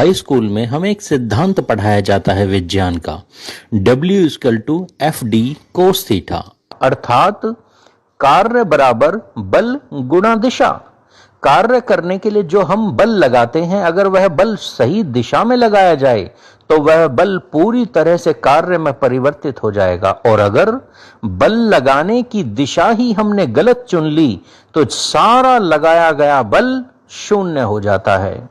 High school में हमें एक सिद्धांत पढ़ाया जाता है विज्ञान का, W=FD cos थीटा, अर्थात कार्य बराबर बल गुणा दिशा। कार्य करने के लिए जो हम बल लगाते हैं, अगर वह बल सही दिशा में लगाया जाए तो वह बल पूरी तरह से कार्य में परिवर्तित हो जाएगा, और अगर बल लगाने की दिशा ही हमने गलत चुन ली तो सारा लगाया गया बल शून्य हो जाता है।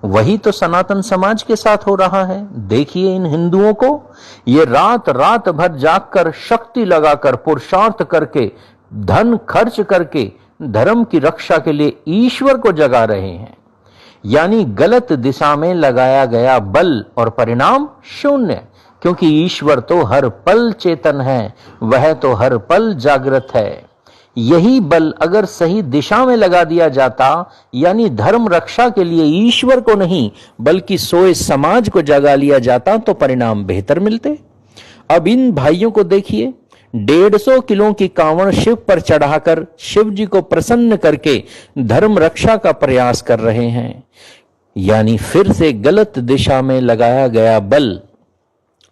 वही तो सनातन समाज के साथ हो रहा है। देखिए इन हिंदुओं को, ये रात रात भर जागकर, शक्ति लगाकर, पुरुषार्थ करके, धन खर्च करके धर्म की रक्षा के लिए ईश्वर को जगा रहे हैं। यानी गलत दिशा में लगाया गया बल और परिणाम शून्य, क्योंकि ईश्वर तो हर पल चेतन है, वह तो हर पल जागृत है। यही बल अगर सही दिशा में लगा दिया जाता, यानी धर्म रक्षा के लिए ईश्वर को नहीं बल्कि सोए समाज को जगा लिया जाता, तो परिणाम बेहतर मिलते। अब इन भाइयों को देखिए, 150 किलो की कांवड़ शिव पर चढ़ाकर शिव जी को प्रसन्न करके धर्म रक्षा का प्रयास कर रहे हैं। यानी फिर से गलत दिशा में लगाया गया बल।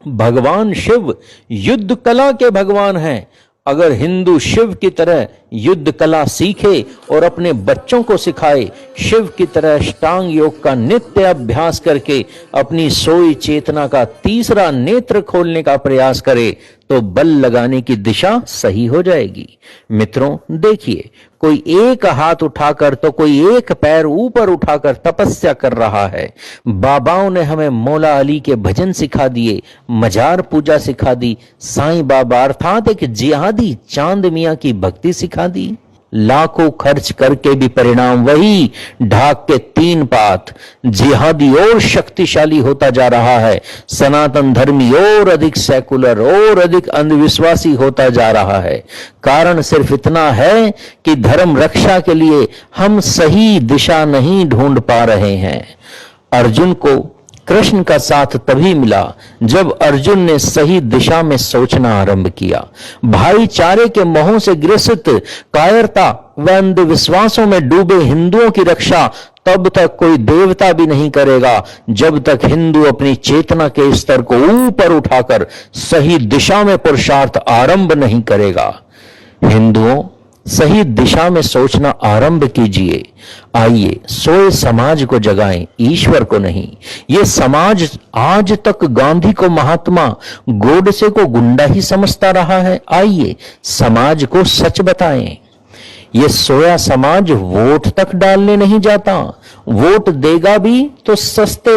भगवान शिव युद्ध कला के भगवान हैं। अगर हिंदू शिव की तरह युद्ध कला सीखे और अपने बच्चों को सिखाए, शिव की तरह अष्टांग योग का नित्य अभ्यास करके अपनी सोई चेतना का तीसरा नेत्र खोलने का प्रयास करे, तो बल लगाने की दिशा सही हो जाएगी। मित्रों देखिए, कोई एक हाथ उठाकर तो कोई एक पैर ऊपर उठाकर तपस्या कर रहा है। बाबाओं ने हमें मौला अली के भजन सिखा दिए, मजार पूजा सिखा दी, साईं बाबा अर्थात एक जिहादी चांद मियां की भक्ति सिखा दी। लाखों खर्च करके भी परिणाम वही, ढाक के 3 पात। जिहादी और शक्तिशाली होता जा रहा है, सनातन धर्मी और अधिक सेकुलर और अधिक अंधविश्वासी होता जा रहा है। कारण सिर्फ इतना है कि धर्म रक्षा के लिए हम सही दिशा नहीं ढूंढ पा रहे हैं। अर्जुन को कृष्ण का साथ तभी मिला जब अर्जुन ने सही दिशा में सोचना आरंभ किया। भाईचारे के मोहों से ग्रसित, कायरता व अंधविश्वासों में डूबे हिंदुओं की रक्षा तब तक कोई देवता भी नहीं करेगा, जब तक हिंदू अपनी चेतना के स्तर को ऊपर उठाकर सही दिशा में पुरुषार्थ आरंभ नहीं करेगा। हिंदुओं, सही दिशा में सोचना आरंभ कीजिए। आइए सोए समाज को जगाएं, ईश्वर को नहीं। ये समाज आज तक गांधी को महात्मा, गोडसे को गुंडा ही समझता रहा है। आइए समाज को सच बताएं। ये सोया समाज वोट तक डालने नहीं जाता, वोट देगा भी तो सस्ते